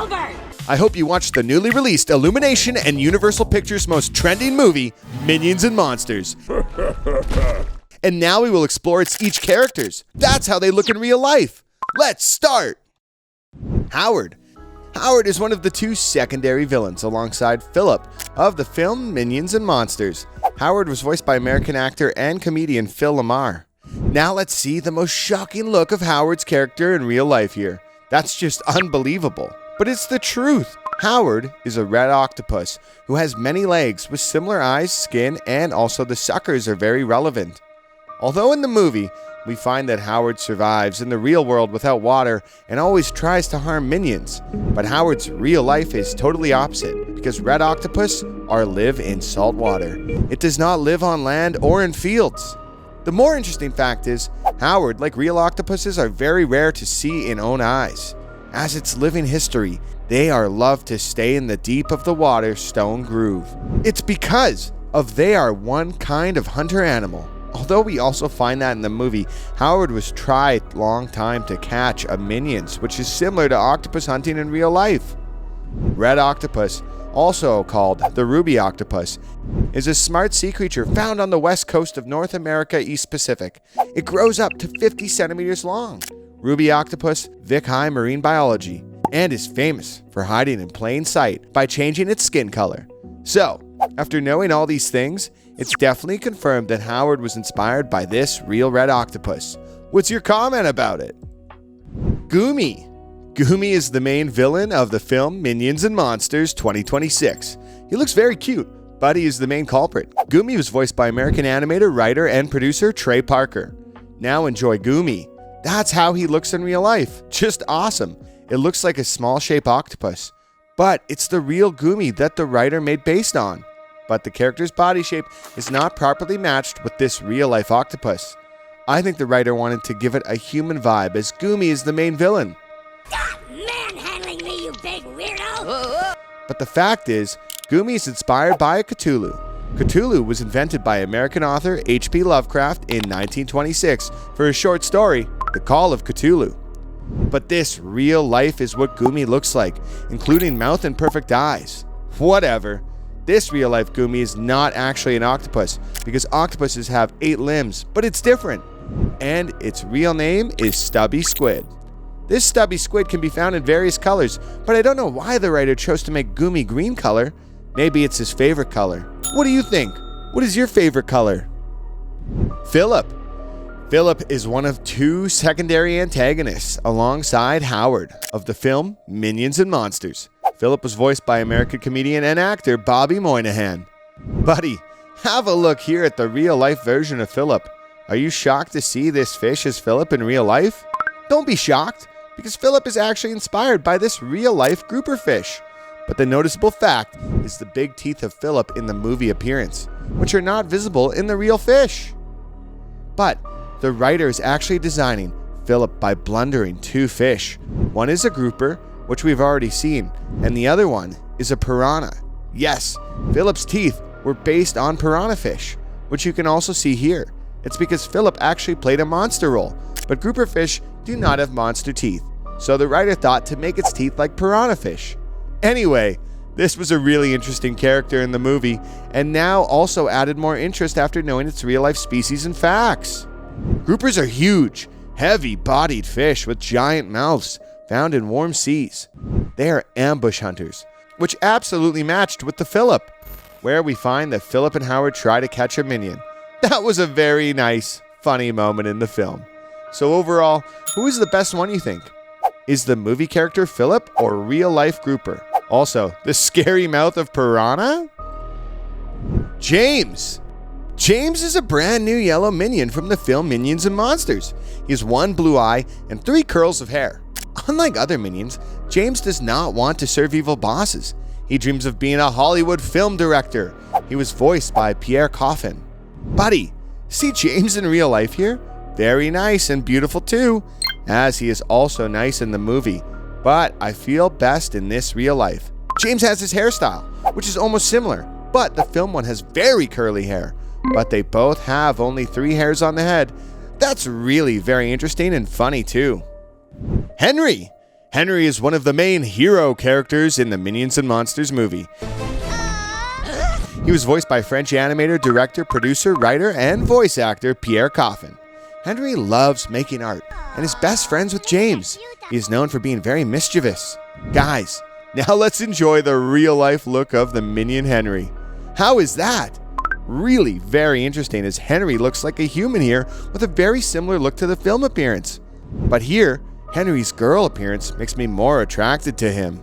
over! I hope you watched the newly released Illumination and Universal Pictures' most trending movie, Minions and Monsters. And now we will explore its each characters. That's how they look in real life. Let's start! Howard. Howard is one of the two secondary villains alongside Phillip of the film Minions and Monsters. Howard was voiced by American actor and comedian Phil Lamar. Now let's see the most shocking look of Howard's character in real life here. That's just unbelievable. But it's the truth. Howard is a red octopus who has many legs with similar eyes, skin, and also the suckers are very relevant. Although in the movie, we find that Howard survives in the real world without water and always tries to harm minions. But Howard's real life is totally opposite because red octopus live in salt water. It does not live on land or in fields. The more interesting fact is, Howard, like real octopuses, are very rare to see in own eyes. As its living history, they are loved to stay in the deep of the water stone groove. It's because they are one kind of hunter animal. Although we also find that in the movie, Howard was tried long time to catch a minions, which is similar to octopus hunting in real life. Red octopus, also called the ruby octopus, is a smart sea creature found on the west coast of North America, East Pacific. It grows up to 50 centimeters long. Ruby octopus, Vic High Marine Biology, and is famous for hiding in plain sight by changing its skin color. So, after knowing all these things, it's definitely confirmed that Howard was inspired by this real red octopus. What's your comment about it? Goomy. Goomy is the main villain of the film Minions and Monsters 2026. He looks very cute, but he is the main culprit. Goomy was voiced by American animator, writer, and producer Trey Parker. Now enjoy Goomy. That's how he looks in real life. Just awesome. It looks like a small shape octopus, but it's the real Goomy that the writer made based on. But the character's body shape is not properly matched with this real-life octopus. I think the writer wanted to give it a human vibe as Goomy is the main villain. Stop manhandling me, you big weirdo! But the fact is, Goomy is inspired by a Cthulhu. Cthulhu was invented by American author H.P. Lovecraft in 1926 for his short story, The Call of Cthulhu. But this real life is what Goomy looks like, including mouth and perfect eyes. Whatever. This real-life Goomy is not actually an octopus, because octopuses have 8 limbs, but it's different. And its real name is stubby squid. This stubby squid can be found in various colors, but I don't know why the writer chose to make Goomy green color. Maybe it's his favorite color. What do you think? What is your favorite color? Phillip. Phillip is one of 2 secondary antagonists alongside Howard of the film Minions and Monsters. Phillip was voiced by American comedian and actor Bobby Moynihan. Buddy, have a look here at the real-life version of Phillip. Are you shocked to see this fish as Phillip in real life? Don't be shocked, because Phillip is actually inspired by this real-life grouper fish. But the noticeable fact is the big teeth of Phillip in the movie appearance, which are not visible in the real fish. But the writer is actually designing Phillip by blending 2 fish. One is a grouper, which we've already seen, and the other one is a piranha. Yes, Phillip's teeth were based on piranha fish, which you can also see here. It's because Phillip actually played a monster role, but grouper fish do not have monster teeth, so the writer thought to make its teeth like piranha fish. Anyway, this was a really interesting character in the movie, and now also added more interest after knowing its real-life species and facts. Groupers are huge, heavy-bodied fish with giant mouths, found in warm seas. They are ambush hunters, which absolutely matched with the Phillip, where we find that Phillip and Howard try to catch a minion. That was a very nice, funny moment in the film. So overall, who is the best one you think? Is the movie character Phillip or real-life grouper? Also, the scary mouth of piranha? James! James is a brand new yellow minion from the film Minions and Monsters. He has 1 blue eye and 3 curls of hair. Unlike other minions, James does not want to serve evil bosses. He dreams of being a Hollywood film director. He was voiced by Pierre Coffin. Buddy, see James in real life here? Very nice and beautiful too, as he is also nice in the movie. But I feel best in this real life. James has his hairstyle, which is almost similar, but the film one has very curly hair. But they both have only 3 hairs on the head. That's really very interesting and funny too. Henry! Henry is one of the main hero characters in the Minions and Monsters movie. He was voiced by French animator, director, producer, writer, and voice actor Pierre Coffin. Henry loves making art and is best friends with James. He is known for being very mischievous. Guys, now let's enjoy the real-life look of the Minion Henry. How is that? Really very interesting, as Henry looks like a human here with a very similar look to the film appearance. But here, Henry's girl appearance makes me more attracted to him.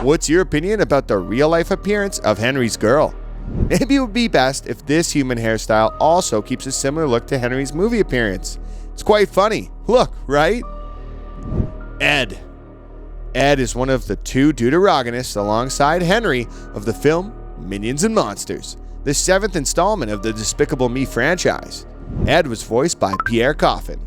What's your opinion about the real-life appearance of Henry's girl? Maybe it would be best if this human hairstyle also keeps a similar look to Henry's movie appearance. It's quite funny. Look, right? Ed. Ed is one of the two deuterogonists alongside Henry of the film Minions and Monsters, the 7th installment of the Despicable Me franchise. Ed was voiced by Pierre Coffin.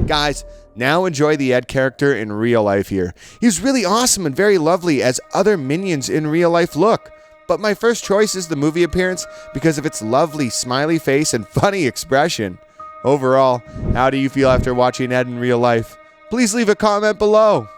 Guys, now enjoy the Ed character in real life here. He's really awesome and very lovely as other Minions in real life look. But my first choice is the movie appearance because of its lovely smiley face and funny expression. Overall, how do you feel after watching Ed in real life? Please leave a comment below.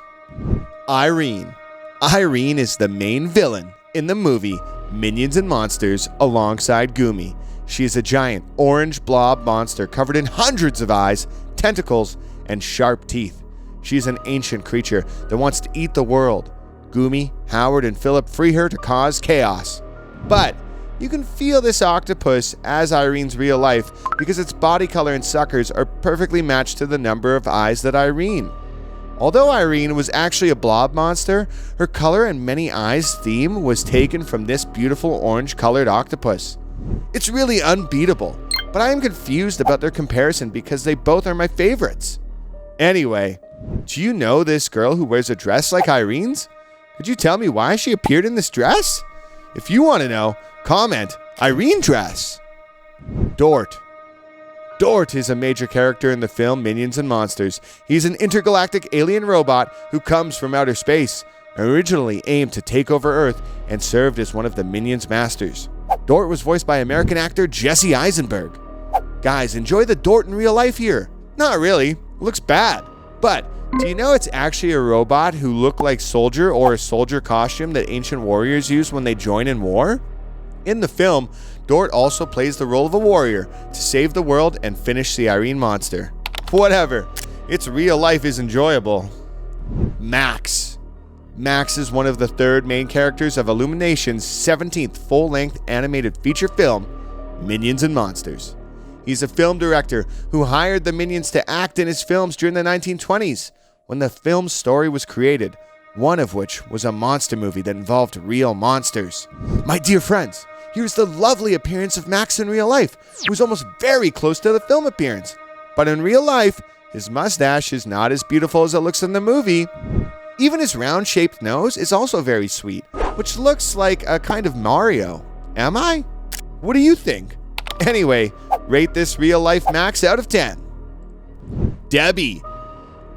Irene. Irene is the main villain in the movie Minions and Monsters alongside Goomy. She is a giant orange blob monster covered in hundreds of eyes, tentacles, and sharp teeth. She is an ancient creature that wants to eat the world. Goomy, Howard, and Phillip free her to cause chaos. But you can feel this octopus as Irene's real life because its body color and suckers are perfectly matched to the number of eyes that Irene. Although Irene was actually a blob monster, her color and many eyes theme was taken from this beautiful orange-colored octopus. It's really unbeatable, but I am confused about their comparison because they both are my favorites. Anyway, do you know this girl who wears a dress like Irene's? Could you tell me why she appeared in this dress? If you want to know, comment Irene dress. Dort. Dort is a major character in the film Minions and Monsters. He's an intergalactic alien robot who comes from outer space, originally aimed to take over Earth and served as one of the Minions' masters. Dort was voiced by American actor Jesse Eisenberg. Guys, enjoy the Dort in real life here. Not really, looks bad. But do you know it's actually a robot who looked like soldier or a soldier costume that ancient warriors use when they join in war? In the film, Dort also plays the role of a warrior to save the world and finish the Irene monster. Whatever, its real life is enjoyable. Max. Max is one of the third main characters of Illumination's 17th full-length animated feature film, Minions and Monsters. He's a film director who hired the Minions to act in his films during the 1920s, when the film's story was created, one of which was a monster movie that involved real monsters. My dear friends, here's the lovely appearance of Max in real life, who's almost very close to the film appearance. But in real life, his mustache is not as beautiful as it looks in the movie. Even his round-shaped nose is also very sweet, which looks like a kind of Mario. Am I? What do you think? Anyway, rate this real-life Max out of 10. Debbie.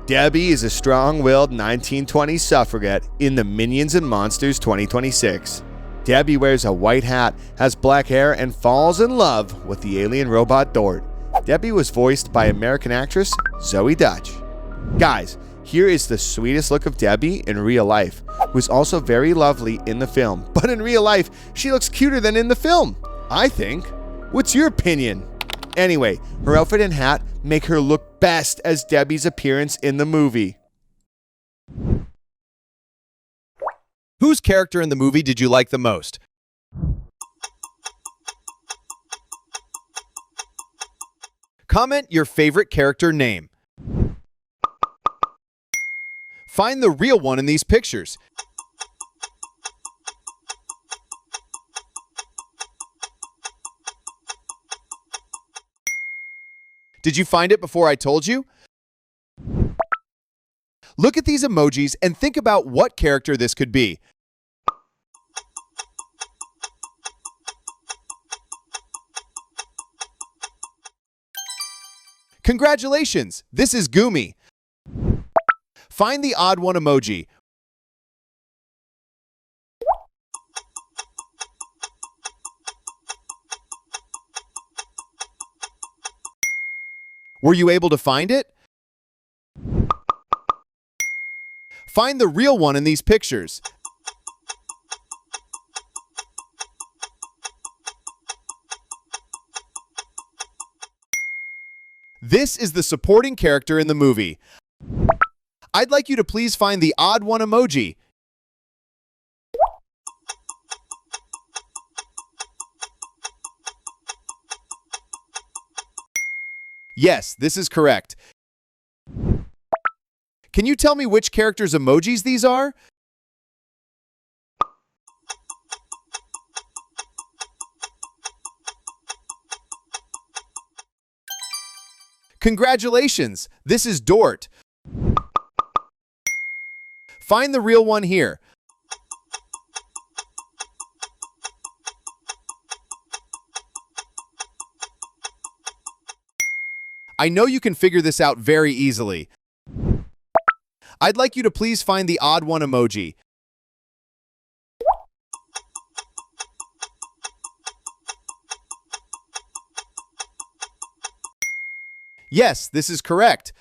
Debbie is a strong-willed 1920s suffragette in the Minions and Monsters 2026. Debbie wears a white hat, has black hair, and falls in love with the alien robot Dort. Debbie was voiced by American actress Zoe Dutch. Guys, here is the sweetest look of Debbie in real life, who's also very lovely in the film. But in real life, she looks cuter than in the film, I think. What's your opinion? Anyway, her outfit and hat make her look best as Debbie's appearance in the movie. Whose character in the movie did you like the most? Comment your favorite character name. Find the real one in these pictures. Did you find it before I told you? Look at these emojis and think about what character this could be. Congratulations! This is Goomy. Find the odd one emoji. Were you able to find it? Find the real one in these pictures. This is the supporting character in the movie. I'd like you to please find the odd one emoji. Yes, this is correct. Can you tell me which character's emojis these are? Congratulations! This is Dort. Find the real one here. I know you can figure this out very easily. I'd like you to please find the odd one emoji. Yes, this is correct.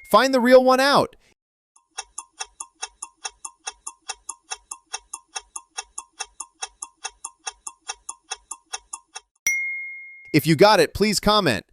Find the real one out. If you got it, please comment.